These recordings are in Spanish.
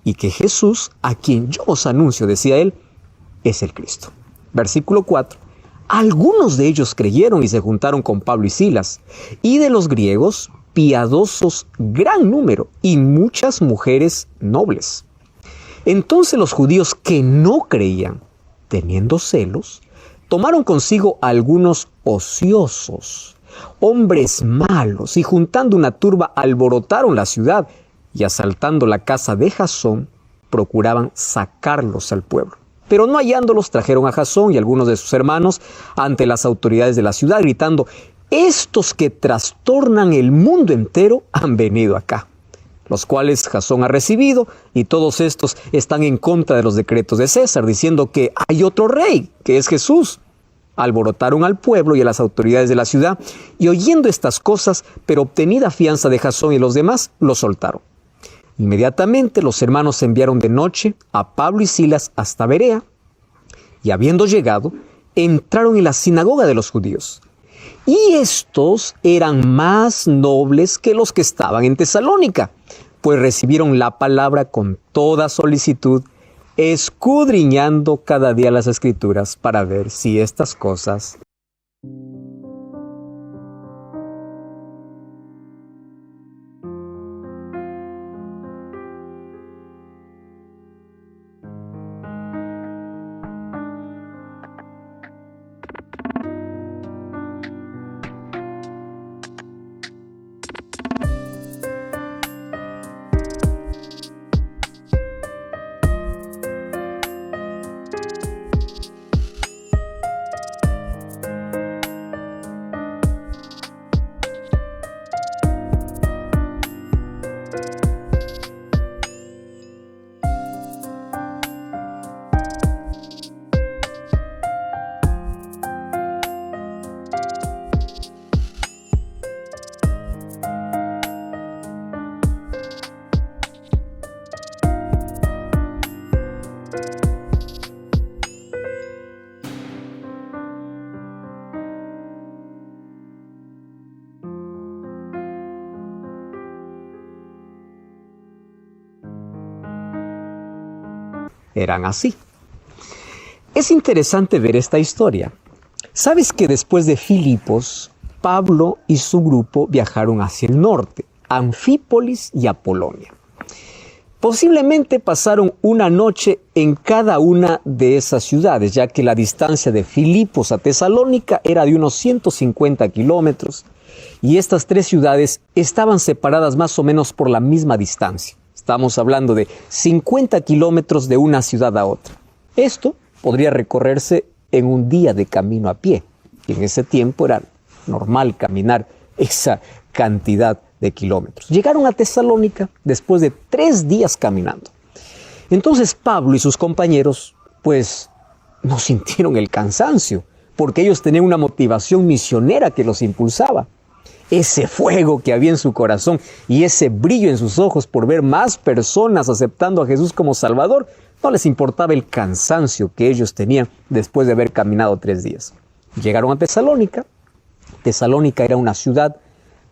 y que Jesús, a quien yo os anuncio, decía él, es el Cristo. Versículo 4. Algunos de ellos creyeron y se juntaron con Pablo y Silas, y de los griegos, piadosos gran número, y muchas mujeres nobles. Entonces los judíos que no creían, teniendo celos, tomaron consigo a algunos ociosos, hombres malos, y juntando una turba alborotaron la ciudad, y asaltando la casa de Jasón, procuraban sacarlos al pueblo. Pero no hallándolos, trajeron a Jasón y algunos de sus hermanos ante las autoridades de la ciudad, gritando: estos que trastornan el mundo entero han venido acá, los cuales Jasón ha recibido, y todos estos están en contra de los decretos de César, diciendo que hay otro rey, que es Jesús. Alborotaron al pueblo y a las autoridades de la ciudad, y oyendo estas cosas, pero obtenida fianza de Jasón y los demás, los soltaron. Inmediatamente los hermanos enviaron de noche a Pablo y Silas hasta Berea, y habiendo llegado, entraron en la sinagoga de los judíos. Y estos eran más nobles que los que estaban en Tesalónica, pues recibieron la palabra con toda solicitud, escudriñando cada día las Escrituras para ver si estas cosas eran así. Es interesante ver esta historia. ¿Sabes que después de Filipos, Pablo y su grupo viajaron hacia el norte, a Anfípolis y a Polonia? Posiblemente pasaron una noche en cada una de esas ciudades, ya que la distancia de Filipos a Tesalónica era de unos 150 kilómetros, y estas tres ciudades estaban separadas más o menos por la misma distancia. Estamos hablando de 50 kilómetros de una ciudad a otra. Esto podría recorrerse en un día de camino a pie. Y en ese tiempo era normal caminar esa cantidad de kilómetros. Llegaron a Tesalónica después de 3 días caminando. Entonces Pablo y sus compañeros, pues, no sintieron el cansancio, porque ellos tenían una motivación misionera que los impulsaba. Ese fuego que había en su corazón y ese brillo en sus ojos por ver más personas aceptando a Jesús como Salvador, no les importaba el cansancio que ellos tenían después de haber caminado 3 días. Llegaron a Tesalónica. Tesalónica era una ciudad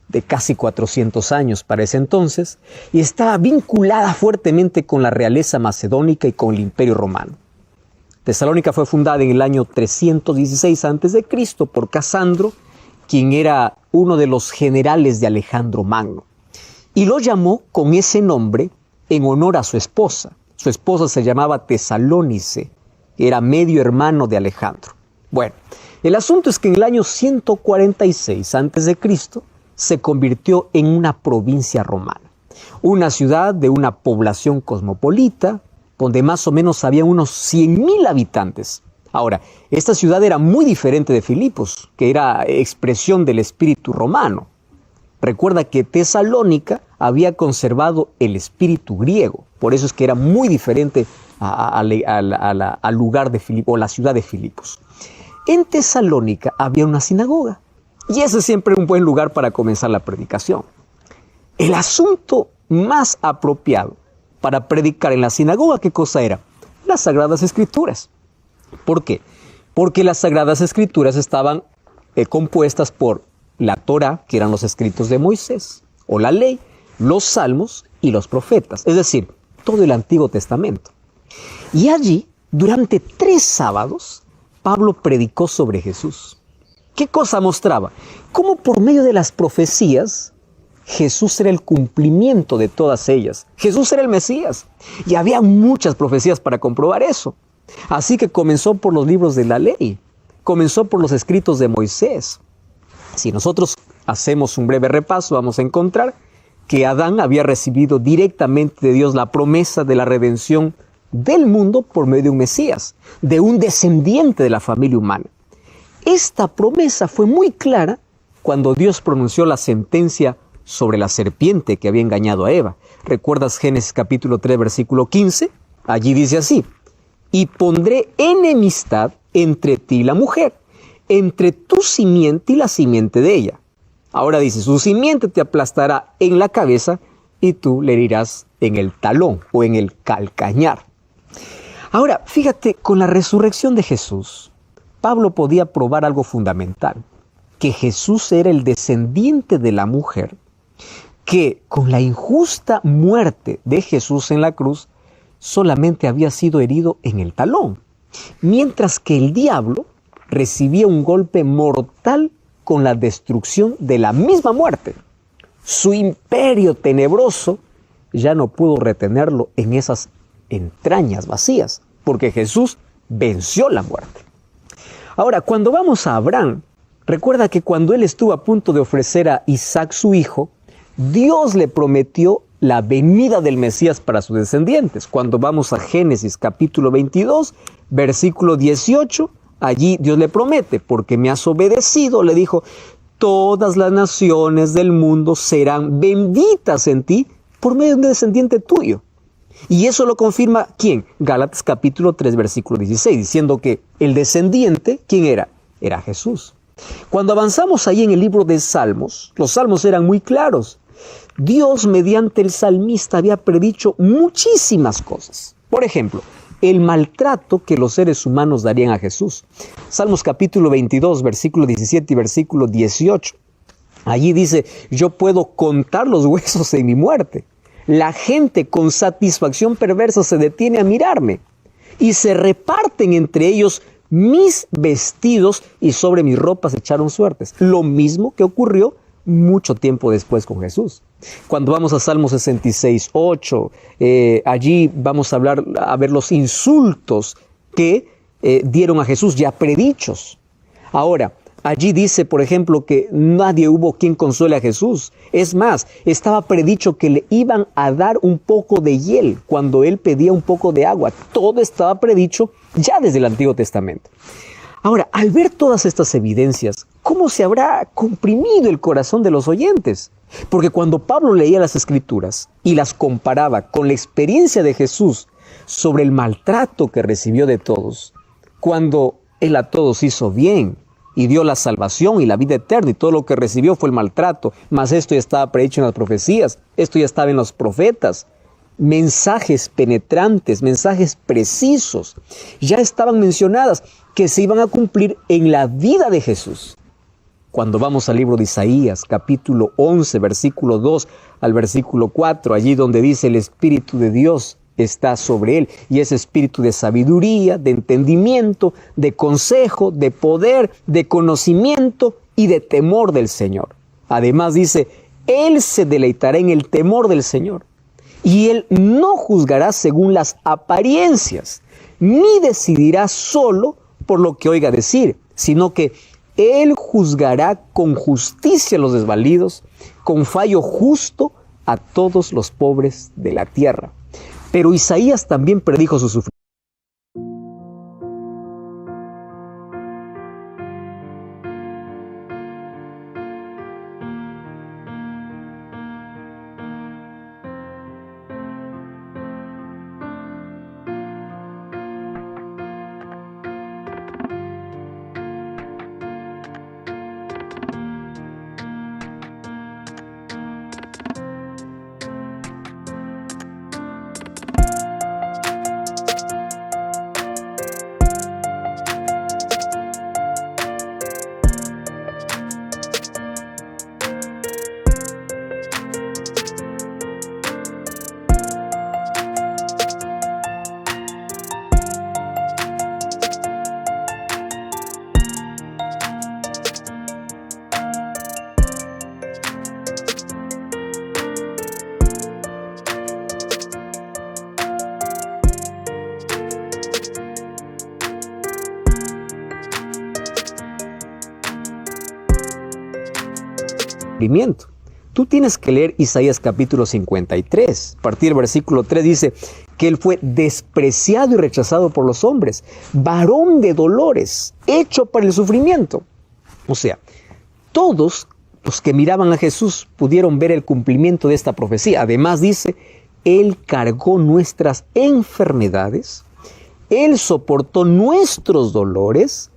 de casi 400 años para ese entonces y estaba vinculada fuertemente con la realeza macedónica y con el Imperio Romano. Tesalónica fue fundada en el año 316 a.C. por Casandro, quien era uno de los generales de Alejandro Magno, y lo llamó con ese nombre en honor a su esposa. Su esposa se llamaba Tesalónice, que era medio hermano de Alejandro. Bueno, el asunto es que en el año 146 a.C. se convirtió en una provincia romana, una ciudad de una población cosmopolita, donde más o menos había unos 100,000 habitantes. Ahora, esta ciudad era muy diferente de Filipos, que era expresión del espíritu romano. Recuerda que Tesalónica había conservado el espíritu griego, por eso es que era muy diferente al lugar de Filipos, o la ciudad de Filipos. En Tesalónica había una sinagoga, y ese siempre es un buen lugar para comenzar la predicación. El asunto más apropiado para predicar en la sinagoga, ¿qué cosa era? Las Sagradas Escrituras. ¿Por qué? Porque las Sagradas Escrituras estaban compuestas por la Torá, que eran los escritos de Moisés, o la ley, los salmos y los profetas. Es decir, todo el Antiguo Testamento. Y allí, durante 3 sábados, Pablo predicó sobre Jesús. ¿Qué cosa mostraba? Cómo por medio de las profecías, Jesús era el cumplimiento de todas ellas. Jesús era el Mesías. Y había muchas profecías para comprobar eso. Así que comenzó por los libros de la ley. Comenzó por los escritos de Moisés. Si nosotros hacemos un breve repaso, vamos a encontrar que Adán había recibido directamente de Dios la promesa de la redención del mundo por medio de un Mesías, de un descendiente de la familia humana. Esta promesa fue muy clara cuando Dios pronunció la sentencia sobre la serpiente que había engañado a Eva. ¿Recuerdas Génesis capítulo 3, versículo 15? Allí dice así: y pondré enemistad entre ti y la mujer, entre tu simiente y la simiente de ella. Ahora dice, su simiente te aplastará en la cabeza y tú le herirás en el talón o en el calcañar. Ahora, fíjate, con la resurrección de Jesús, Pablo podía probar algo fundamental, que Jesús era el descendiente de la mujer, que con la injusta muerte de Jesús en la cruz, solamente había sido herido en el talón, mientras que el diablo recibía un golpe mortal con la destrucción de la misma muerte. Su imperio tenebroso ya no pudo retenerlo en esas entrañas vacías, porque Jesús venció la muerte. Ahora, cuando vamos a Abraham, recuerda que cuando él estuvo a punto de ofrecer a Isaac su hijo, Dios le prometió la venida del Mesías para sus descendientes. Cuando vamos a Génesis capítulo 22, versículo 18, allí Dios le promete, porque me has obedecido, le dijo, todas las naciones del mundo serán benditas en ti por medio de un descendiente tuyo. Y eso lo confirma, ¿quién? Gálatas capítulo 3, versículo 16, diciendo que el descendiente, ¿quién era? Era Jesús. Cuando avanzamos ahí en el libro de Salmos, los salmos eran muy claros. Dios, mediante el salmista, había predicho muchísimas cosas. Por ejemplo, el maltrato que los seres humanos darían a Jesús. Salmos capítulo 22, versículo 17 y versículo 18. Allí dice, yo puedo contar los huesos en mi muerte. La gente con satisfacción perversa se detiene a mirarme y se reparten entre ellos mis vestidos y sobre mis ropas echaron suertes. Lo mismo que ocurrió mucho tiempo después con Jesús. Cuando vamos a Salmo 66, 8, allí vamos a ver los insultos que dieron a Jesús ya predichos. Ahora, allí dice, por ejemplo, que nadie hubo quien consuele a Jesús. Es más, estaba predicho que le iban a dar un poco de hiel cuando él pedía un poco de agua. Todo estaba predicho ya desde el Antiguo Testamento. Ahora, al ver todas estas evidencias, ¿cómo se habrá comprimido el corazón de los oyentes? Porque cuando Pablo leía las Escrituras y las comparaba con la experiencia de Jesús sobre el maltrato que recibió de todos, cuando él a todos hizo bien y dio la salvación y la vida eterna y todo lo que recibió fue el maltrato, mas esto ya estaba predicho en las profecías, esto ya estaba en los profetas, mensajes penetrantes, mensajes precisos, ya estaban mencionadas que se iban a cumplir en la vida de Jesús. Cuando vamos al libro de Isaías, capítulo 11, versículo 2 al versículo 4, allí donde dice el Espíritu de Dios está sobre él, y ese espíritu de sabiduría, de entendimiento, de consejo, de poder, de conocimiento y de temor del Señor. Además dice, él se deleitará en el temor del Señor, y él no juzgará según las apariencias, ni decidirá solo por lo que oiga decir, sino que él juzgará con justicia a los desvalidos, con fallo justo a todos los pobres de la tierra. Pero Isaías también predijo su sufrimiento. sufrimiento. Tú tienes que leer Isaías capítulo 53. A partir del versículo 3 dice que Él fue despreciado y rechazado por los hombres, varón de dolores, hecho para el sufrimiento. O sea, todos los que miraban a Jesús pudieron ver el cumplimiento de esta profecía. Además dice, Él cargó nuestras enfermedades, Él soportó nuestros dolores,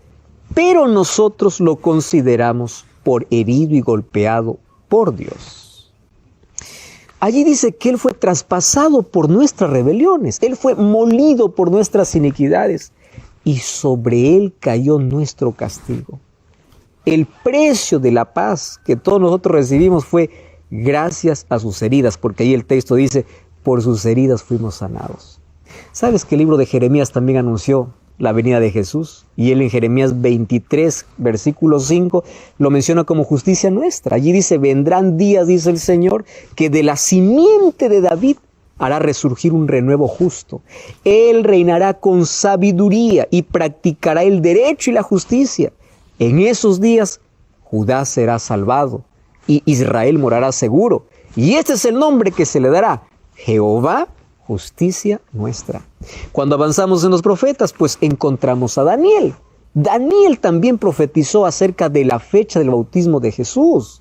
pero nosotros lo consideramos por herido y golpeado por Dios. Allí dice que Él fue traspasado por nuestras rebeliones, Él fue molido por nuestras iniquidades y sobre Él cayó nuestro castigo. El precio de la paz que todos nosotros recibimos fue gracias a sus heridas, porque ahí el texto dice, por sus heridas fuimos sanados. ¿Sabes que el libro de Jeremías también anunció la venida de Jesús? Y él en Jeremías 23, versículo 5, lo menciona como justicia nuestra. Allí dice, vendrán días, dice el Señor, que de la simiente de David hará resurgir un renuevo justo. Él reinará con sabiduría y practicará el derecho y la justicia. En esos días Judá será salvado y Israel morará seguro. Y este es el nombre que se le dará, Jehová, justicia nuestra. Cuando avanzamos en los profetas, pues encontramos a Daniel. Daniel también profetizó acerca de la fecha del bautismo de Jesús.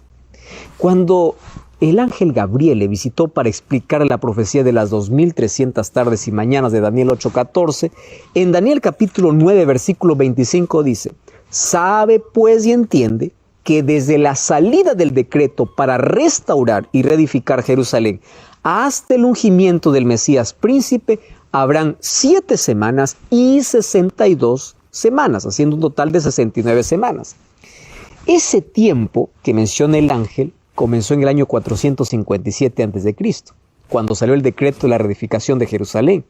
Cuando el ángel Gabriel le visitó para explicar la profecía de las 2300 tardes y mañanas de Daniel 8:14, en Daniel capítulo 9, versículo 25 dice, sabe pues y entiende que desde la salida del decreto para restaurar y reedificar Jerusalén hasta el ungimiento del Mesías príncipe habrán 7 semanas y 62 semanas, haciendo un total de 69 semanas. Ese tiempo que menciona el ángel comenzó en el año 457 a.C., cuando salió el decreto de la reedificación de Jerusalén.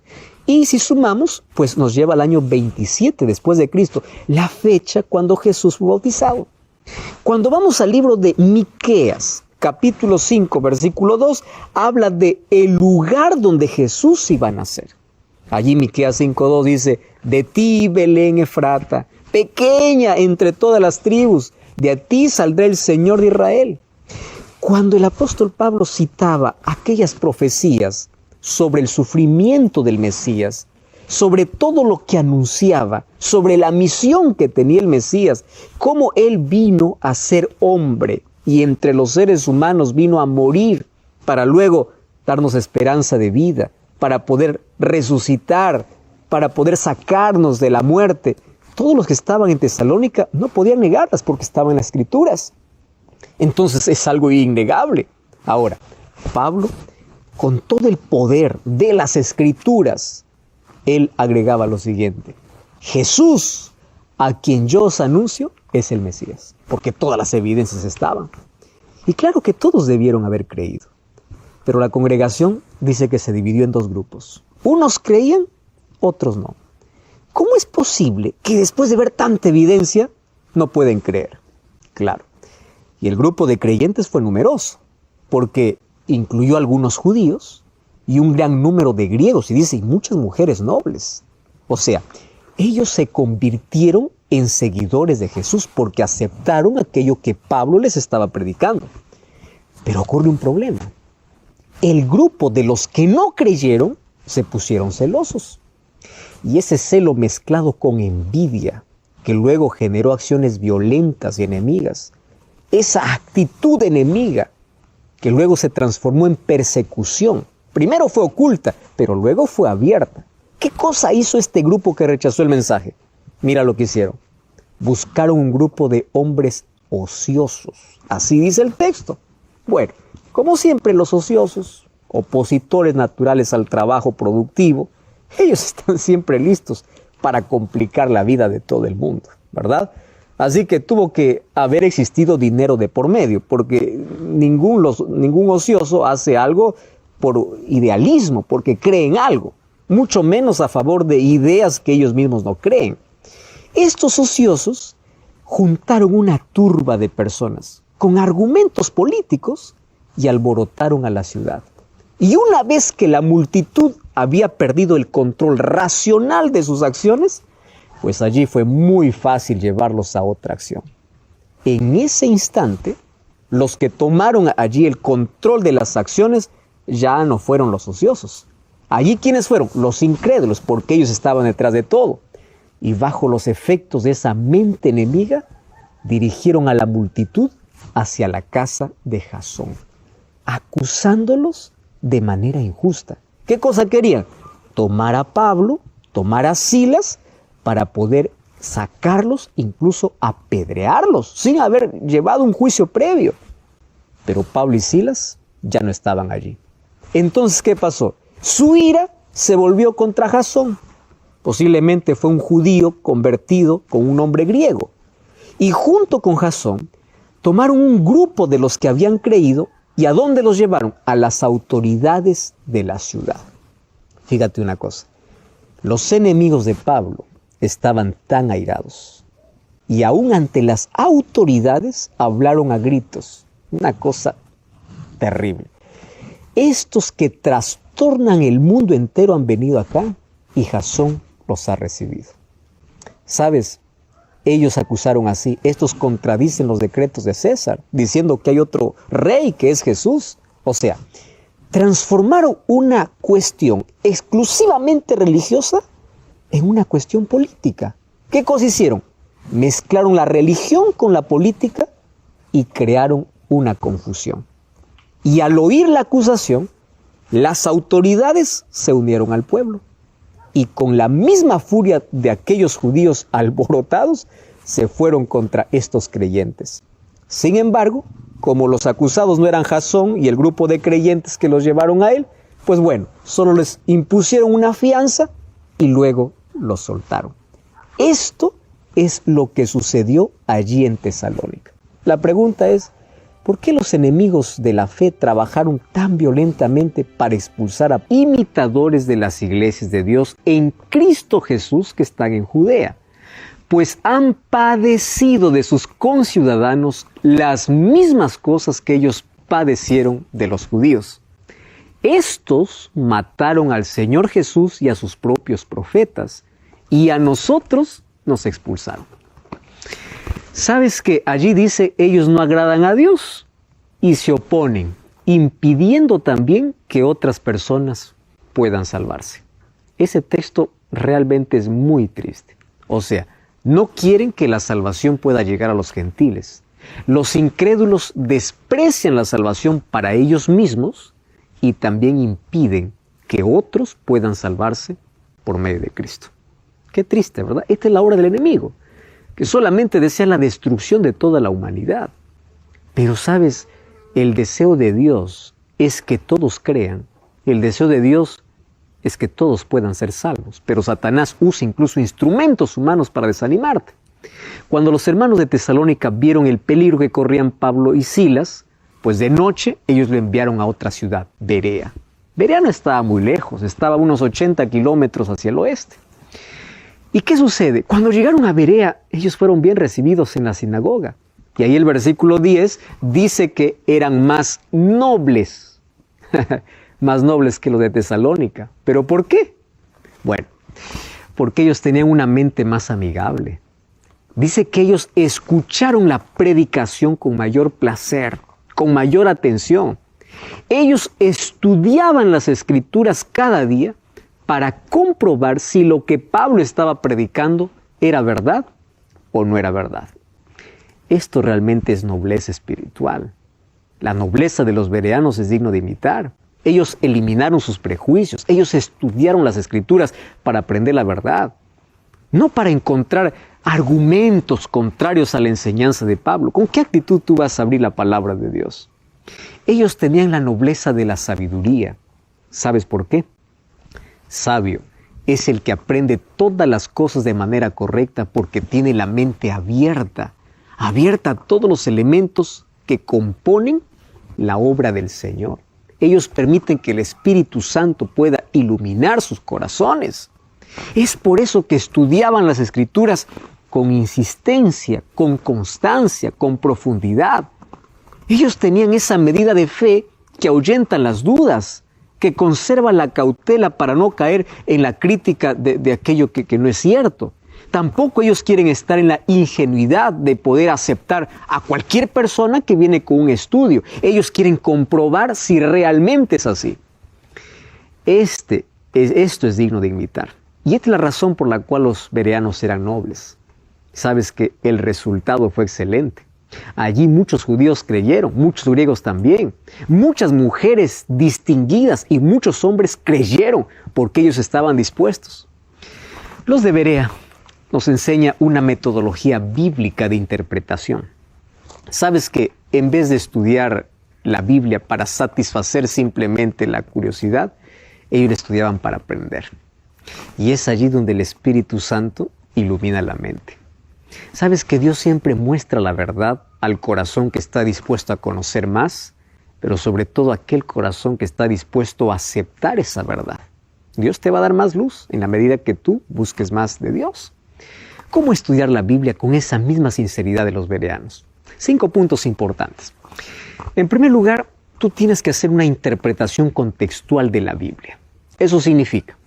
Y si sumamos, pues nos lleva al año 27 después de Cristo, la fecha cuando Jesús fue bautizado. Cuando vamos al libro de Miqueas, capítulo 5, versículo 2, habla de el lugar donde Jesús iba a nacer. Allí Miqueas 5:2 dice, de ti, Belén Efrata, pequeña entre todas las tribus, de ti saldrá el Señor de Israel. Cuando el apóstol Pablo citaba aquellas profecías sobre el sufrimiento del Mesías, sobre todo lo que anunciaba, sobre la misión que tenía el Mesías, cómo Él vino a ser hombre y entre los seres humanos vino a morir para luego darnos esperanza de vida, para poder resucitar, para poder sacarnos de la muerte. Todos los que estaban en Tesalónica no podían negarlas porque estaban en las Escrituras. Entonces es algo innegable. Ahora, Pablo, con todo el poder de las Escrituras, él agregaba lo siguiente: Jesús, a quien yo os anuncio, es el Mesías, porque todas las evidencias estaban. Y claro que todos debieron haber creído, pero la congregación dice que se dividió en 2 grupos. Unos creían, otros no. ¿Cómo es posible que después de ver tanta evidencia no pueden creer? Claro. Y el grupo de creyentes fue numeroso, porque incluyó a algunos judíos y un gran número de griegos, y dice, y muchas mujeres nobles. O sea, ellos se convirtieron en seguidores de Jesús porque aceptaron aquello que Pablo les estaba predicando. Pero ocurre un problema. El grupo de los que no creyeron se pusieron celosos. Y ese celo mezclado con envidia, que luego generó acciones violentas y enemigas, esa actitud enemiga que luego se transformó en persecución. Primero fue oculta, pero luego fue abierta. ¿Qué cosa hizo este grupo que rechazó el mensaje? Mira lo que hicieron. Buscaron un grupo de hombres ociosos. Así dice el texto. Bueno, como siempre los ociosos, opositores naturales al trabajo productivo, ellos están siempre listos para complicar la vida de todo el mundo, ¿verdad? Así que tuvo que haber existido dinero de por medio, porque ningún ocioso hace algo por idealismo, porque cree en algo, mucho menos a favor de ideas que ellos mismos no creen. Estos ociosos juntaron una turba de personas con argumentos políticos y alborotaron a la ciudad. Y una vez que la multitud había perdido el control racional de sus acciones, pues allí fue muy fácil llevarlos a otra acción. En ese instante, los que tomaron allí el control de las acciones ya no fueron los ociosos. Allí, ¿quiénes fueron? Los incrédulos, porque ellos estaban detrás de todo. Y bajo los efectos de esa mente enemiga, dirigieron a la multitud hacia la casa de Jasón, acusándolos de manera injusta. ¿Qué cosa querían? Tomar a Pablo, tomar a Silas, para poder sacarlos, incluso apedrearlos, sin haber llevado un juicio previo. Pero Pablo y Silas ya no estaban allí. Entonces, ¿qué pasó? Su ira se volvió contra Jasón. Posiblemente fue un judío convertido con un nombre griego. Y junto con Jasón, tomaron un grupo de los que habían creído. ¿Y a dónde los llevaron? A las autoridades de la ciudad. Fíjate una cosa. Los enemigos de Pablo estaban tan airados. Y aún ante las autoridades hablaron a gritos. Una cosa terrible. Estos que trastornan el mundo entero han venido acá y Jasón los ha recibido. ¿Sabes? Ellos acusaron así, estos contradicen los decretos de César, diciendo que hay otro rey que es Jesús. O sea, transformaron una cuestión exclusivamente religiosa en una cuestión política. ¿Qué cosa hicieron? Mezclaron la religión con la política y crearon una confusión. Y al oír la acusación, las autoridades se unieron al pueblo. Y con la misma furia de aquellos judíos alborotados, se fueron contra estos creyentes. Sin embargo, como los acusados no eran Jasón y el grupo de creyentes que los llevaron a él, pues bueno, solo les impusieron una fianza y luego los soltaron. Esto es lo que sucedió allí en Tesalónica. La pregunta es, ¿por qué los enemigos de la fe trabajaron tan violentamente para expulsar a imitadores de las iglesias de Dios en Cristo Jesús que están en Judea? Pues han padecido de sus conciudadanos las mismas cosas que ellos padecieron de los judíos. Estos mataron al Señor Jesús y a sus propios profetas, y a nosotros nos expulsaron. ¿Sabes que allí dice, ellos no agradan a Dios y se oponen, impidiendo también que otras personas puedan salvarse? Ese texto realmente es muy triste. O sea, no quieren que la salvación pueda llegar a los gentiles. Los incrédulos desprecian la salvación para ellos mismos y también impiden que otros puedan salvarse por medio de Cristo. Qué triste, ¿verdad? Esta es la obra del enemigo, que solamente desea la destrucción de toda la humanidad. Pero, ¿sabes? El deseo de Dios es que todos crean. El deseo de Dios es que todos puedan ser salvos. Pero Satanás usa incluso instrumentos humanos para desanimarte. Cuando los hermanos de Tesalónica vieron el peligro que corrían Pablo y Silas, pues de noche ellos lo enviaron a otra ciudad, Berea. Berea no estaba muy lejos, estaba a unos 80 kilómetros hacia el oeste. ¿Y qué sucede? Cuando llegaron a Berea, ellos fueron bien recibidos en la sinagoga. Y ahí el versículo 10 dice que eran más nobles, más nobles que los de Tesalónica. ¿Pero por qué? Bueno, porque ellos tenían una mente más amigable. Dice que ellos escucharon la predicación con mayor placer, con mayor atención. Ellos estudiaban las Escrituras cada día para comprobar si lo que Pablo estaba predicando era verdad o no era verdad. Esto realmente es nobleza espiritual. La nobleza de los bereanos es digno de imitar. Ellos eliminaron sus prejuicios, ellos estudiaron las Escrituras para aprender la verdad, no para encontrar argumentos contrarios a la enseñanza de Pablo. ¿Con qué actitud tú vas a abrir la palabra de Dios? Ellos tenían la nobleza de la sabiduría. ¿Sabes por qué? Sabio es el que aprende todas las cosas de manera correcta porque tiene la mente abierta a todos los elementos que componen la obra del Señor. Ellos permiten que el Espíritu Santo pueda iluminar sus corazones. Es por eso que estudiaban las Escrituras con insistencia, con constancia, con profundidad. Ellos tenían esa medida de fe que ahuyenta las dudas, que conserva la cautela para no caer en la crítica de aquello que no es cierto. Tampoco ellos quieren estar en la ingenuidad de poder aceptar a cualquier persona que viene con un estudio. Ellos quieren comprobar si realmente es así. Esto es digno de imitar. Y esta es la razón por la cual los bereanos eran nobles. Sabes que el resultado fue excelente. Allí muchos judíos creyeron, muchos griegos también. Muchas mujeres distinguidas y muchos hombres creyeron porque ellos estaban dispuestos. Los de Berea nos enseña una metodología bíblica de interpretación. Sabes que en vez de estudiar la Biblia para satisfacer simplemente la curiosidad, ellos la estudiaban para aprender. Y es allí donde el Espíritu Santo ilumina la mente. Sabes que Dios siempre muestra la verdad al corazón que está dispuesto a conocer más, pero sobre todo a aquel corazón que está dispuesto a aceptar esa verdad. Dios te va a dar más luz en la medida que tú busques más de Dios. ¿Cómo estudiar la Biblia con esa misma sinceridad de los bereanos? 5 puntos importantes. En primer lugar, tú tienes que hacer una interpretación contextual de la Biblia. Eso significa,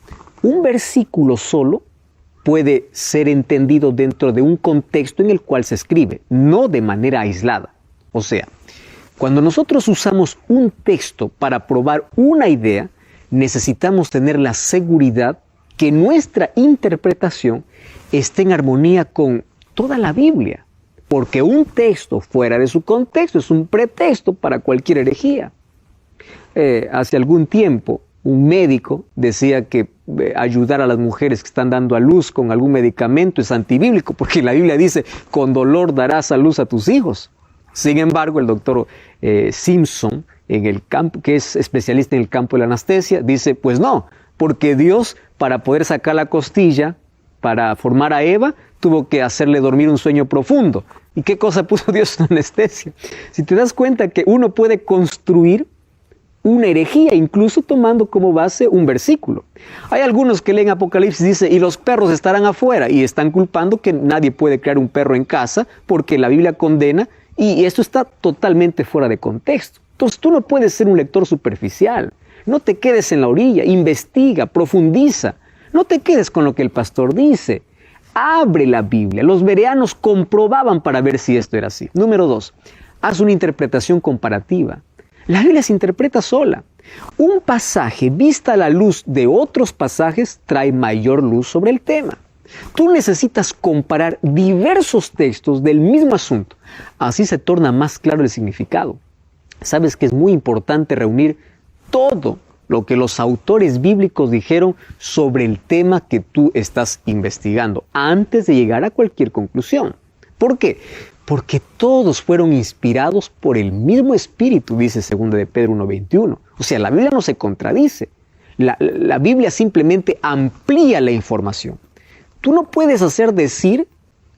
un versículo solo puede ser entendido dentro de un contexto en el cual se escribe, no de manera aislada. O sea, cuando nosotros usamos un texto para probar una idea, necesitamos tener la seguridad que nuestra interpretación esté en armonía con toda la Biblia, porque un texto fuera de su contexto es un pretexto para cualquier herejía. Hace algún tiempo, un médico decía que ayudar a las mujeres que están dando a luz con algún medicamento es antibíblico, porque la Biblia dice, con dolor darás a luz a tus hijos. Sin embargo, el doctor Simpson, en el campo, que es especialista en el campo de la anestesia, dice, pues no, porque Dios, para poder sacar la costilla, para formar a Eva, tuvo que hacerle dormir un sueño profundo. ¿Y qué cosa puso Dios en anestesia? Si te das cuenta que uno puede construir una herejía, incluso tomando como base un versículo. Hay algunos que leen Apocalipsis y dicen, y los perros estarán afuera, y están culpando que nadie puede crear un perro en casa, porque la Biblia condena, y esto está totalmente fuera de contexto. Entonces tú no puedes ser un lector superficial. No te quedes en la orilla, investiga, profundiza. No te quedes con lo que el pastor dice. Abre la Biblia. Los bereanos comprobaban para ver si esto era así. Número 2, haz una interpretación comparativa. La Biblia se interpreta sola. Un pasaje vista a la luz de otros pasajes trae mayor luz sobre el tema. Tú necesitas comparar diversos textos del mismo asunto. Así se torna más claro el significado. Sabes que es muy importante reunir todo lo que los autores bíblicos dijeron sobre el tema que tú estás investigando antes de llegar a cualquier conclusión. ¿Por qué? Porque todos fueron inspirados por el mismo Espíritu, dice 2 de Pedro 1:21. O sea, la Biblia no se contradice. La Biblia simplemente amplía la información. Tú no puedes hacer decir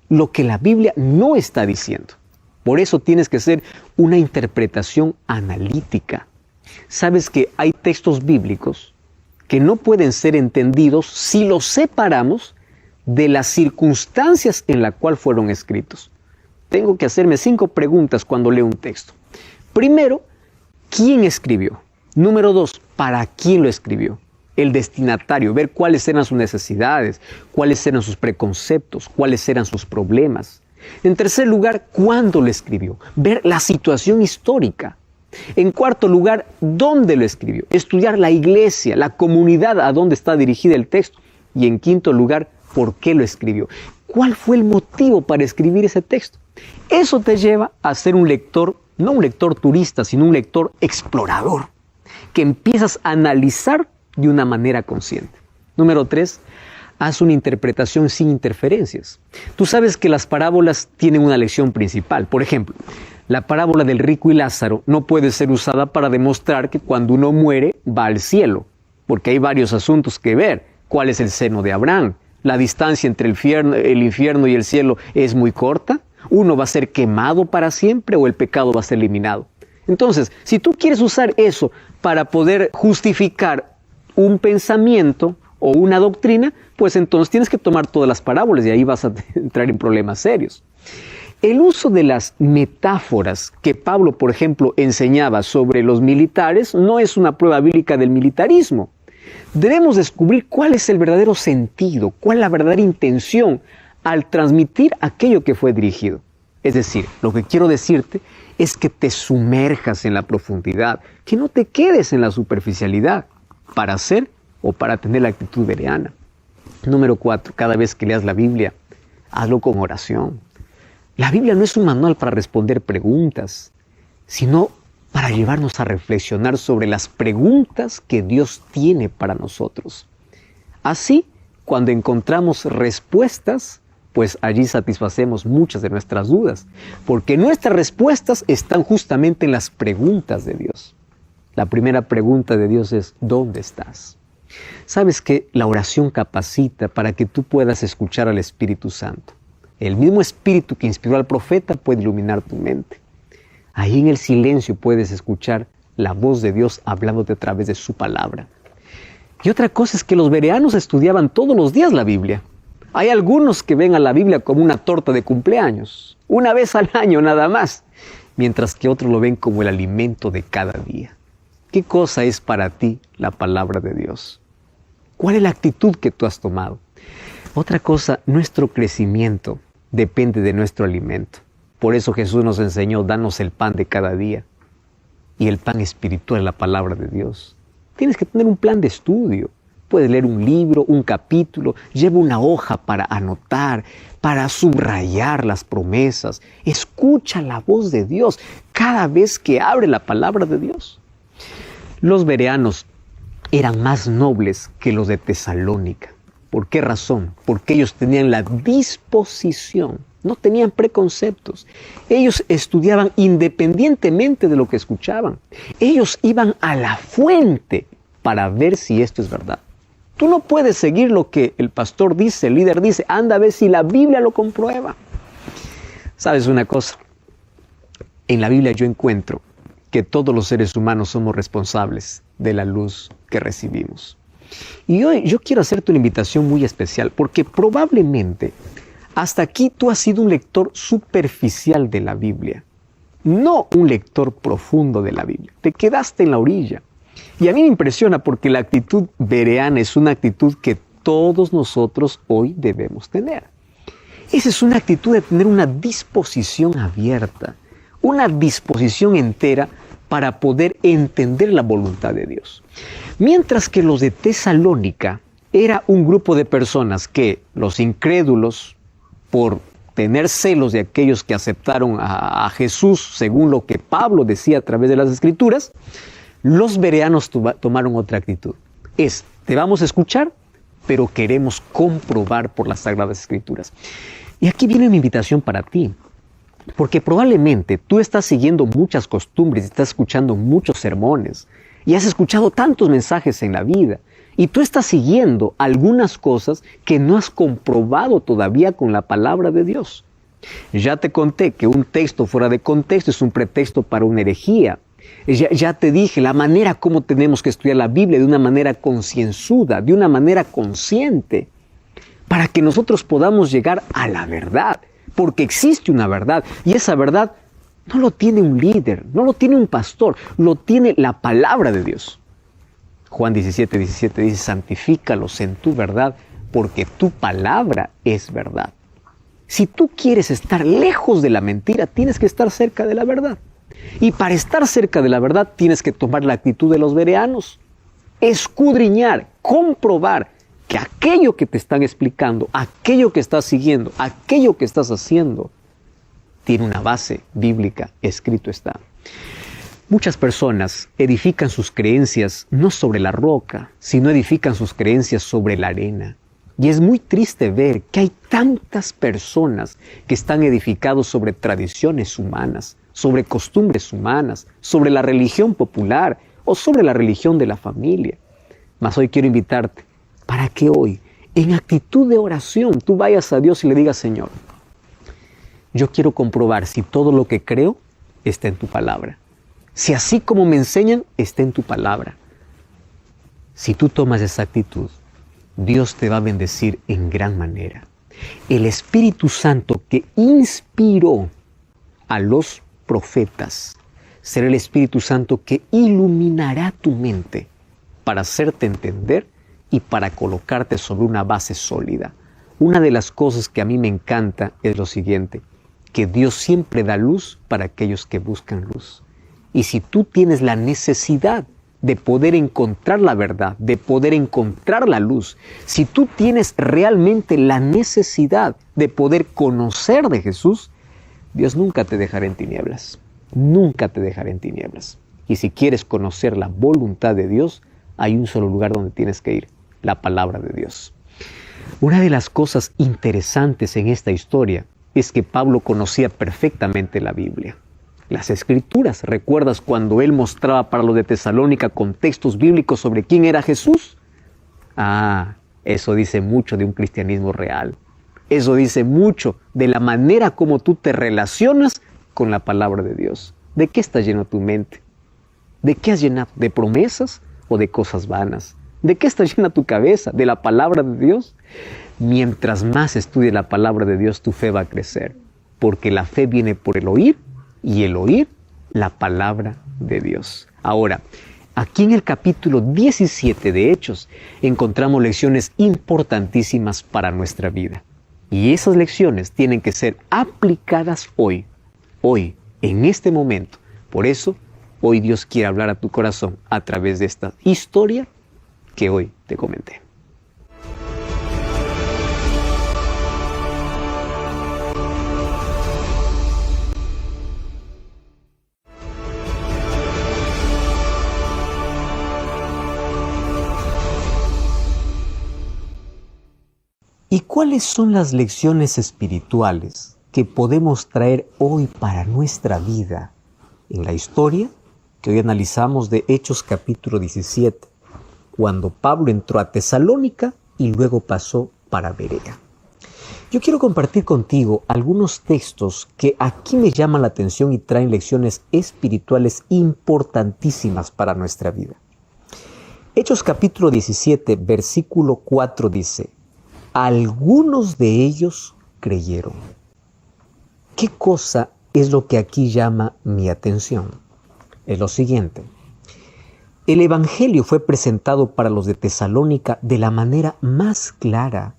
lo que la Biblia no está diciendo. Por eso tienes que hacer una interpretación analítica. Sabes que hay textos bíblicos que no pueden ser entendidos si los separamos de las circunstancias en las cuales fueron escritos. Tengo que hacerme 5 preguntas cuando leo un texto. Primero, ¿quién escribió? Número 2, ¿para quién lo escribió? El destinatario, ver cuáles eran sus necesidades, cuáles eran sus preconceptos, cuáles eran sus problemas. En tercer lugar, ¿cuándo lo escribió? Ver la situación histórica. En cuarto lugar, ¿dónde lo escribió? Estudiar la iglesia, la comunidad a donde está dirigida el texto. Y en quinto lugar, ¿por qué lo escribió? ¿Cuál fue el motivo para escribir ese texto? Eso te lleva a ser un lector, no un lector turista, sino un lector explorador, que empiezas a analizar de una manera consciente. Número 3, haz una interpretación sin interferencias. Tú sabes que las parábolas tienen una lección principal. Por ejemplo, la parábola del rico y Lázaro no puede ser usada para demostrar que cuando uno muere va al cielo, porque hay varios asuntos que ver. ¿Cuál es el seno de Abraham? La distancia entre el infierno y el cielo es muy corta. ¿Uno va a ser quemado para siempre o el pecado va a ser eliminado? Entonces, si tú quieres usar eso para poder justificar un pensamiento o una doctrina, pues entonces tienes que tomar todas las parábolas y ahí vas a entrar en problemas serios. El uso de las metáforas que Pablo, por ejemplo, enseñaba sobre los militares no es una prueba bíblica del militarismo. Debemos descubrir cuál es el verdadero sentido, cuál es la verdadera intención al transmitir aquello que fue dirigido. Es decir, lo que quiero decirte es que te sumerjas en la profundidad, que no te quedes en la superficialidad para hacer o para tener la actitud bereana. Número 4, cada vez que leas la Biblia, hazlo con oración. La Biblia no es un manual para responder preguntas, sino para llevarnos a reflexionar sobre las preguntas que Dios tiene para nosotros. Así, cuando encontramos respuestas, pues allí satisfacemos muchas de nuestras dudas, porque nuestras respuestas están justamente en las preguntas de Dios. La primera pregunta de Dios es, ¿dónde estás? Sabes que la oración capacita para que tú puedas escuchar al Espíritu Santo. El mismo Espíritu que inspiró al profeta puede iluminar tu mente. Ahí en el silencio puedes escuchar la voz de Dios hablándote a través de su palabra. Y otra cosa es que los bereanos estudiaban todos los días la Biblia. Hay algunos que ven a la Biblia como una torta de cumpleaños, una vez al año nada más, mientras que otros lo ven como el alimento de cada día. ¿Qué cosa es para ti la palabra de Dios? ¿Cuál es la actitud que tú has tomado? Otra cosa, nuestro crecimiento depende de nuestro alimento. Por eso Jesús nos enseñó, danos el pan de cada día. Y el pan espiritual es la palabra de Dios. Tienes que tener un plan de estudio. Puedes leer un libro, un capítulo, lleva una hoja para anotar, para subrayar las promesas. Escucha la voz de Dios cada vez que abre la palabra de Dios. Los bereanos eran más nobles que los de Tesalónica. ¿Por qué razón? Porque ellos tenían la disposición, no tenían preconceptos. Ellos estudiaban independientemente de lo que escuchaban. Ellos iban a la fuente para ver si esto es verdad. Tú no puedes seguir lo que el pastor dice, el líder dice, anda a ver si la Biblia lo comprueba. ¿Sabes una cosa? En la Biblia yo encuentro que todos los seres humanos somos responsables de la luz que recibimos. Y hoy yo quiero hacerte una invitación muy especial, porque probablemente hasta aquí tú has sido un lector superficial de la Biblia, no un lector profundo de la Biblia. Te quedaste en la orilla. Y a mí me impresiona porque la actitud bereana es una actitud que todos nosotros hoy debemos tener. Esa es una actitud de tener una disposición abierta, una disposición entera para poder entender la voluntad de Dios. Mientras que los de Tesalónica era un grupo de personas que los incrédulos, por tener celos de aquellos que aceptaron a Jesús según lo que Pablo decía a través de las Escrituras, los bereanos tomaron otra actitud. Te vamos a escuchar, pero queremos comprobar por las Sagradas Escrituras. Y aquí viene mi invitación para ti. Porque probablemente tú estás siguiendo muchas costumbres, estás escuchando muchos sermones y has escuchado tantos mensajes en la vida y tú estás siguiendo algunas cosas que no has comprobado todavía con la palabra de Dios. Ya te conté que un texto fuera de contexto es un pretexto para una herejía. Ya te dije la manera como tenemos que estudiar la Biblia de una manera concienzuda, de una manera consciente, para que nosotros podamos llegar a la verdad. Porque existe una verdad y esa verdad no lo tiene un líder, no lo tiene un pastor, lo tiene la palabra de Dios. Juan 17:17 dice, santifícalos en tu verdad porque tu palabra es verdad. Si tú quieres estar lejos de la mentira, tienes que estar cerca de la verdad. Y para estar cerca de la verdad tienes que tomar la actitud de los bereanos, escudriñar, comprobar que aquello que te están explicando, aquello que estás siguiendo, aquello que estás haciendo, tiene una base bíblica, escrito está. Muchas personas edifican sus creencias no sobre la roca, sino edifican sus creencias sobre la arena. Y es muy triste ver que hay tantas personas que están edificados sobre tradiciones humanas, sobre costumbres humanas, sobre la religión popular o sobre la religión de la familia. Mas hoy quiero invitarte para que hoy, en actitud de oración, tú vayas a Dios y le digas, Señor, yo quiero comprobar si todo lo que creo está en tu palabra. Si así como me enseñan, está en tu palabra. Si tú tomas esa actitud, Dios te va a bendecir en gran manera. El Espíritu Santo que inspiró a los profetas será el Espíritu Santo que iluminará tu mente para hacerte entender y para colocarte sobre una base sólida. Una de las cosas que a mí me encanta es lo siguiente, que Dios siempre da luz para aquellos que buscan luz. Y si tú tienes la necesidad de poder encontrar la verdad, de poder encontrar la luz, si tú tienes realmente la necesidad de poder conocer de Jesús, Dios nunca te dejará en tinieblas, nunca te dejará en tinieblas. Y si quieres conocer la voluntad de Dios, hay un solo lugar donde tienes que ir, la palabra de Dios. Una de las cosas interesantes en esta historia es que Pablo conocía perfectamente la Biblia. Las Escrituras, ¿recuerdas cuando él mostraba para los de Tesalónica contextos bíblicos sobre quién era Jesús? Eso dice mucho de un cristianismo real. Eso dice mucho de la manera como tú te relacionas con la palabra de Dios. ¿De qué está llena tu mente? ¿De qué has llenado? ¿De promesas o de cosas vanas? ¿De qué está llena tu cabeza? ¿De la palabra de Dios? Mientras más estudies la palabra de Dios, tu fe va a crecer. Porque la fe viene por el oír y el oír la palabra de Dios. Ahora, aquí en el capítulo 17 de Hechos encontramos lecciones importantísimas para nuestra vida. Y esas lecciones tienen que ser aplicadas hoy, en este momento. Por eso, hoy Dios quiere hablar a tu corazón a través de esta historia que hoy te comenté. ¿Y cuáles son las lecciones espirituales que podemos traer hoy para nuestra vida en la historia que hoy analizamos de Hechos capítulo 17, cuando Pablo entró a Tesalónica y luego pasó para Berea? Yo quiero compartir contigo algunos textos que aquí me llaman la atención y traen lecciones espirituales importantísimas para nuestra vida. Hechos capítulo 17, versículo 4 dice: algunos de ellos creyeron. ¿Qué cosa es lo que aquí llama mi atención? Es lo siguiente. El Evangelio fue presentado para los de Tesalónica de la manera más clara.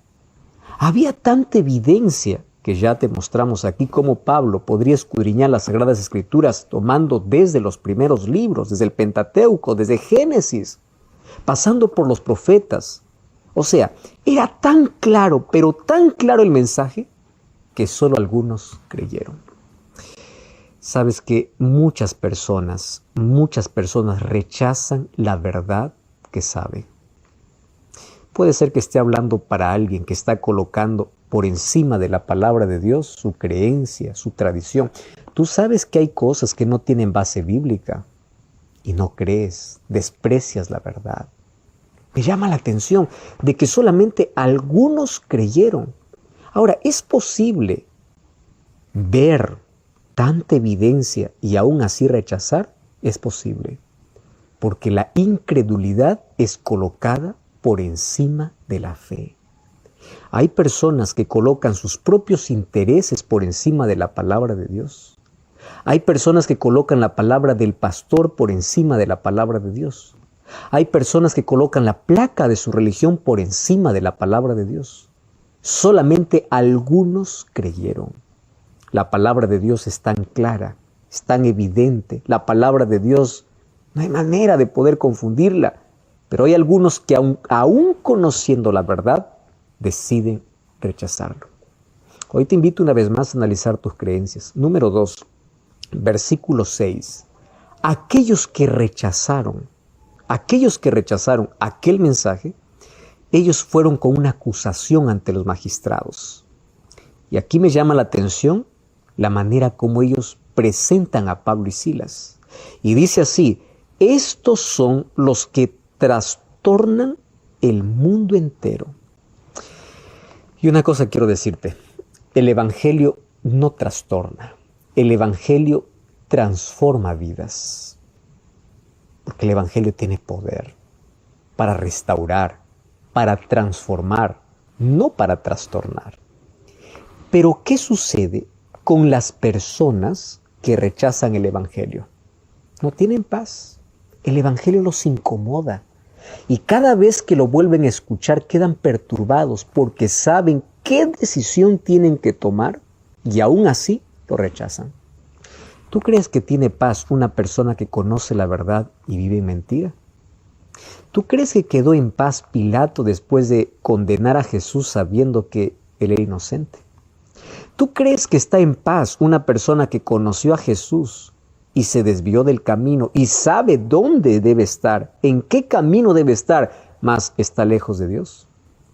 Había tanta evidencia que ya te mostramos aquí cómo Pablo podría escudriñar las Sagradas Escrituras tomando desde los primeros libros, desde el Pentateuco, desde Génesis, pasando por los profetas. O sea, era tan claro, pero tan claro el mensaje, que solo algunos creyeron. Sabes que muchas personas rechazan la verdad que saben. Puede ser que esté hablando para alguien que está colocando por encima de la palabra de Dios su creencia, su tradición. Tú sabes que hay cosas que no tienen base bíblica y no crees, desprecias la verdad. Me llama la atención de que solamente algunos creyeron. Ahora, ¿es posible ver tanta evidencia y aún así rechazar? Es posible, porque la incredulidad es colocada por encima de la fe. Hay personas que colocan sus propios intereses por encima de la palabra de Dios. Hay personas que colocan la palabra del pastor por encima de la palabra de Dios. Hay personas que colocan la placa de su religión por encima de la palabra de Dios. Solamente algunos creyeron. La palabra de Dios es tan clara, es tan evidente. La palabra de Dios no hay manera de poder confundirla. Pero hay algunos que aún conociendo la verdad, deciden rechazarlo. Hoy te invito una vez más a analizar tus creencias. Número 2, versículo 6. Aquellos que rechazaron aquel mensaje, ellos fueron con una acusación ante los magistrados. Y aquí me llama la atención la manera como ellos presentan a Pablo y Silas. Y dice así: estos son los que trastornan el mundo entero. Y una cosa quiero decirte: el Evangelio no trastorna, el Evangelio transforma vidas. Porque el Evangelio tiene poder para restaurar, para transformar, no para trastornar. Pero ¿qué sucede con las personas que rechazan el Evangelio? No tienen paz. El Evangelio los incomoda. Y cada vez que lo vuelven a escuchar quedan perturbados porque saben qué decisión tienen que tomar y aún así lo rechazan. ¿Tú crees que tiene paz una persona que conoce la verdad y vive en mentira? ¿Tú crees que quedó en paz Pilato después de condenar a Jesús sabiendo que él era inocente? ¿Tú crees que está en paz una persona que conoció a Jesús y se desvió del camino y sabe dónde debe estar, en qué camino debe estar, mas está lejos de Dios?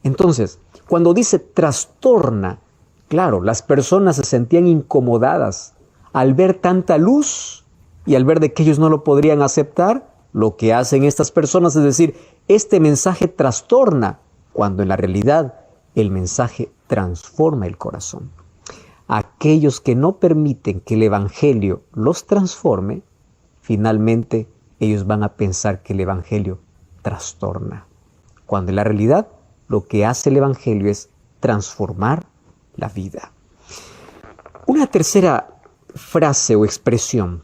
Entonces, cuando dice trastorna, claro, las personas se sentían incomodadas al ver tanta luz y al ver de que ellos no lo podrían aceptar. Lo que hacen estas personas es decir, este mensaje trastorna, cuando en la realidad el mensaje transforma el corazón. Aquellos que no permiten que el Evangelio los transforme, finalmente ellos van a pensar que el Evangelio trastorna, cuando en la realidad lo que hace el Evangelio es transformar la vida. Una tercera frase o expresión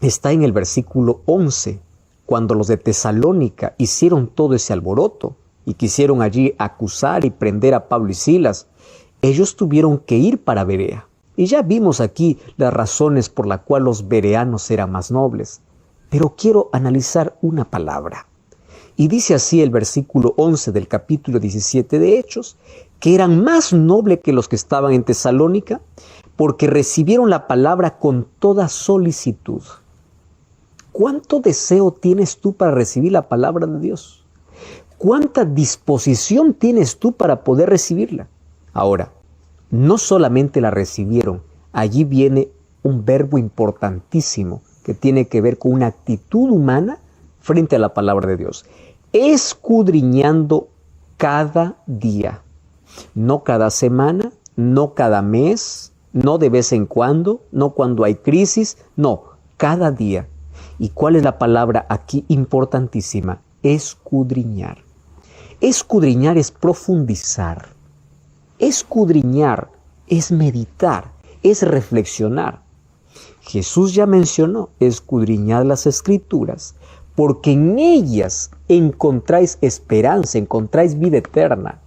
está en el versículo 11, cuando los de Tesalónica hicieron todo ese alboroto y quisieron allí acusar y prender a Pablo y Silas. Ellos tuvieron que ir para Berea. Y ya vimos aquí las razones por las cuales los bereanos eran más nobles. Pero quiero analizar una palabra. Y dice así el versículo 11 del capítulo 17 de Hechos, que eran más nobles que los que estaban en Tesalónica, porque recibieron la palabra con toda solicitud. ¿Cuánto deseo tienes tú para recibir la palabra de Dios? ¿Cuánta disposición tienes tú para poder recibirla? Ahora, no solamente la recibieron, allí viene un verbo importantísimo que tiene que ver con una actitud humana frente a la palabra de Dios. Escudriñando cada día, no cada semana, no cada mes, no de vez en cuando, no cuando hay crisis, no, cada día. ¿Y cuál es la palabra aquí importantísima? Escudriñar. Escudriñar es profundizar. Escudriñar es meditar, es reflexionar. Jesús ya mencionó, escudriñad las Escrituras, porque en ellas encontráis esperanza, encontráis vida eterna,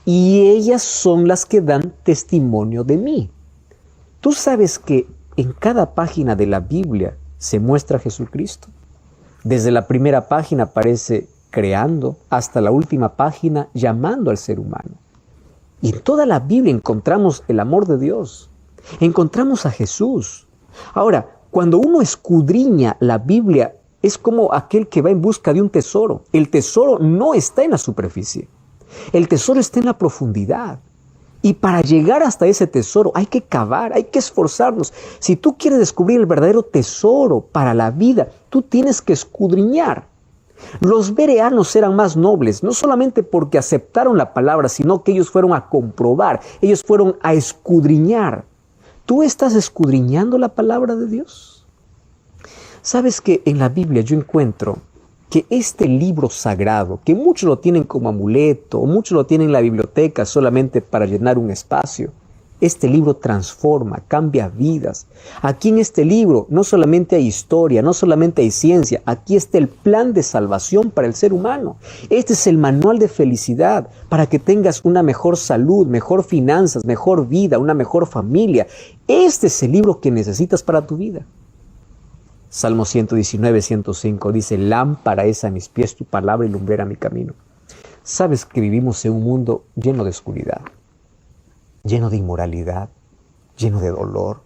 y ellas son las que dan testimonio de mí. Tú sabes que en cada página de la Biblia se muestra Jesucristo. Desde la primera página aparece creando, hasta la última página llamando al ser humano. Y en toda la Biblia encontramos el amor de Dios, encontramos a Jesús. Ahora, cuando uno escudriña la Biblia, es como aquel que va en busca de un tesoro. El tesoro no está en la superficie, el tesoro está en la profundidad. Y para llegar hasta ese tesoro hay que cavar, hay que esforzarnos. Si tú quieres descubrir el verdadero tesoro para la vida, tú tienes que escudriñar. Los bereanos eran más nobles, no solamente porque aceptaron la palabra, sino que ellos fueron a comprobar, ellos fueron a escudriñar. ¿Tú estás escudriñando la palabra de Dios? ¿Sabes que en la Biblia yo encuentro que este libro sagrado, que muchos lo tienen como amuleto, o muchos lo tienen en la biblioteca solamente para llenar un espacio, este libro transforma, cambia vidas. Aquí en este libro no solamente hay historia, no solamente hay ciencia, aquí está el plan de salvación para el ser humano. Este es el manual de felicidad para que tengas una mejor salud, mejor finanzas, mejor vida, una mejor familia. Este es el libro que necesitas para tu vida. Salmo 119, 105 dice, lámpara es a mis pies tu palabra y lumbrera mi camino. Sabes que vivimos en un mundo lleno de oscuridad, lleno de inmoralidad, lleno de dolor,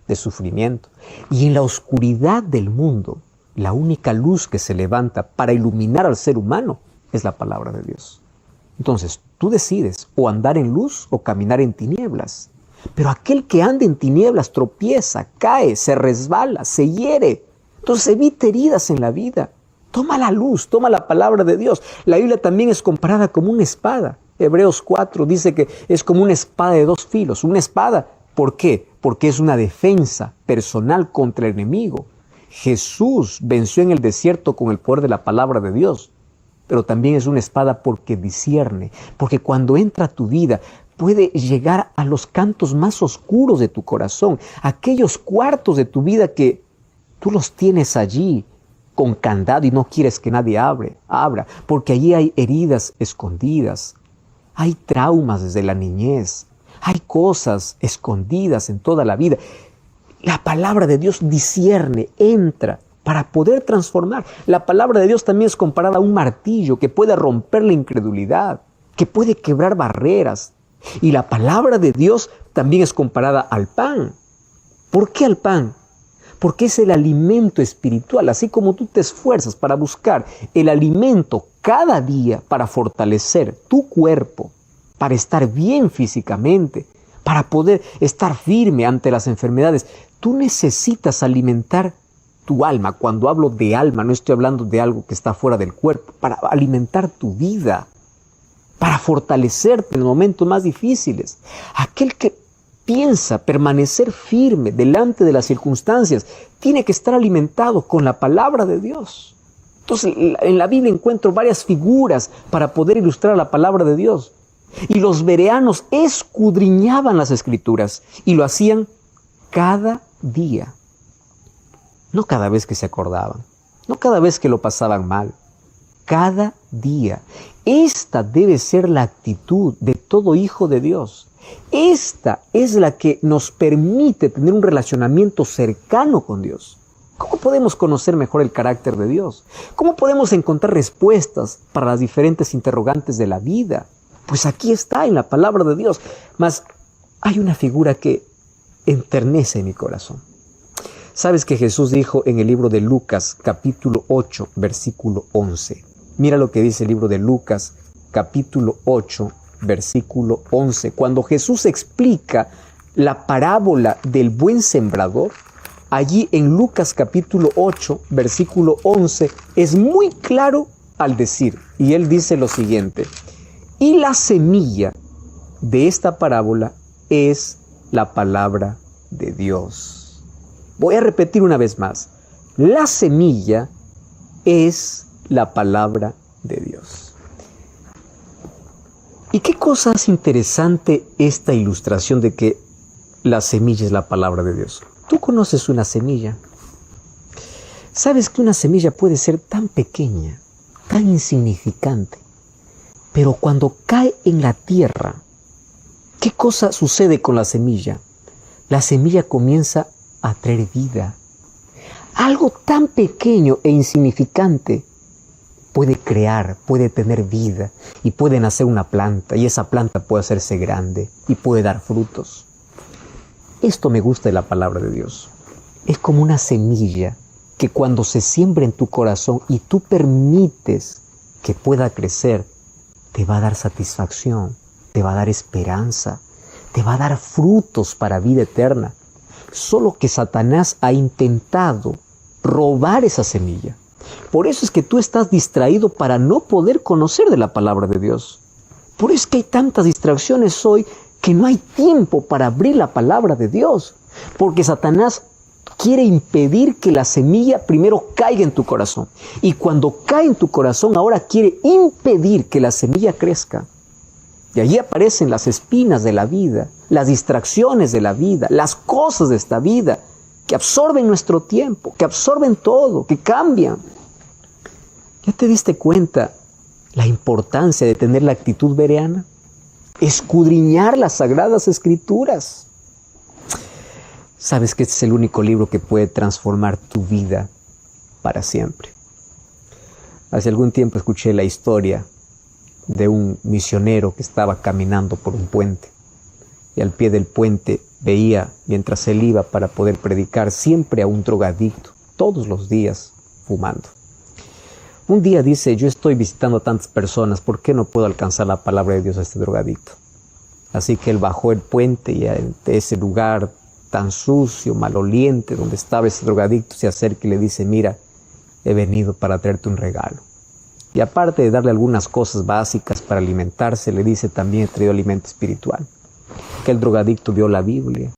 de sufrimiento. Y en la oscuridad del mundo, la única luz que se levanta para iluminar al ser humano es la palabra de Dios. Entonces, tú decides o andar en luz o caminar en tinieblas. Pero aquel que anda en tinieblas tropieza, cae, se resbala, se hiere. Entonces evita heridas en la vida. Toma la luz, toma la palabra de Dios. La Biblia también es comparada como una espada. Hebreos 4 dice que es como una espada de dos filos. Una espada, ¿por qué? Porque es una defensa personal contra el enemigo. Jesús venció en el desierto con el poder de la palabra de Dios. Pero también es una espada porque discierne. Porque cuando entra a tu vida, puede llegar a los cantos más oscuros de tu corazón. Aquellos cuartos de tu vida que tú los tienes allí con candado y no quieres que nadie abra. Porque allí hay heridas escondidas. Hay traumas desde la niñez. Hay cosas escondidas en toda la vida. La palabra de Dios discierne, entra para poder transformar. La palabra de Dios también es comparada a un martillo que puede romper la incredulidad, que puede quebrar barreras. Y la palabra de Dios también es comparada al pan. ¿Por qué al pan? Porque es el alimento espiritual. Así como tú te esfuerzas para buscar el alimento cada día para fortalecer tu cuerpo, para estar bien físicamente, para poder estar firme ante las enfermedades, tú necesitas alimentar tu alma. Cuando hablo de alma, no estoy hablando de algo que está fuera del cuerpo, para alimentar tu vida, para fortalecerte en los momentos más difíciles. Aquel que piensa permanecer firme delante de las circunstancias tiene que estar alimentado con la palabra de Dios. Entonces, en la Biblia encuentro varias figuras para poder ilustrar la palabra de Dios. Y los bereanos escudriñaban las Escrituras y lo hacían cada día. No cada vez que se acordaban, no cada vez que lo pasaban mal, cada día. Esta debe ser la actitud de todo hijo de Dios. Esta es la que nos permite tener un relacionamiento cercano con Dios. ¿Cómo podemos conocer mejor el carácter de Dios? ¿Cómo podemos encontrar respuestas para las diferentes interrogantes de la vida? Pues aquí está en la palabra de Dios. Mas hay una figura que enternece mi corazón. ¿Sabes que Jesús dijo en el libro de Lucas, capítulo 8, versículo 11? Mira lo que dice el libro de Lucas, capítulo 8, versículo 11. Cuando Jesús explica la parábola del buen sembrador, allí en Lucas capítulo 8, versículo 11, es muy claro al decir, y él dice lo siguiente: y la semilla de esta parábola es la palabra de Dios. Voy a repetir una vez más. La semilla es la palabra de Dios. ¿Y qué cosa es interesante esta ilustración de que la semilla es la palabra de Dios? Tú conoces una semilla. Sabes que una semilla puede ser tan pequeña, tan insignificante, pero cuando cae en la tierra, ¿qué cosa sucede con la semilla? La semilla comienza a traer vida. Algo tan pequeño e insignificante puede crear, puede tener vida y puede nacer una planta, y esa planta puede hacerse grande y puede dar frutos. Esto me gusta de la palabra de Dios. Es como una semilla que cuando se siembra en tu corazón y tú permites que pueda crecer, te va a dar satisfacción, te va a dar esperanza, te va a dar frutos para vida eterna. Solo que Satanás ha intentado robar esa semilla. Por eso es que tú estás distraído para no poder conocer de la palabra de Dios. Por eso es que hay tantas distracciones hoy que no hay tiempo para abrir la palabra de Dios. Porque Satanás quiere impedir que la semilla primero caiga en tu corazón. Y cuando cae en tu corazón, ahora quiere impedir que la semilla crezca. Y allí aparecen las espinas de la vida, las distracciones de la vida, las cosas de esta vida que absorben nuestro tiempo, que absorben todo, que cambian. ¿Ya te diste cuenta la importancia de tener la actitud bereana? Escudriñar las Sagradas Escrituras. Sabes que este es el único libro que puede transformar tu vida para siempre. Hace algún tiempo escuché la historia de un misionero que estaba caminando por un puente, y al pie del puente veía, mientras él iba para poder predicar, siempre a un drogadicto, todos los días fumando. Un día dice: yo estoy visitando a tantas personas, ¿por qué no puedo alcanzar la palabra de Dios a este drogadicto? Así que él bajó el puente y de ese lugar tan sucio, maloliente, donde estaba ese drogadicto, se acerca y le dice: mira, he venido para traerte un regalo. Y aparte de darle algunas cosas básicas para alimentarse, le dice: también he traído alimento espiritual. Que el drogadicto vio la Biblia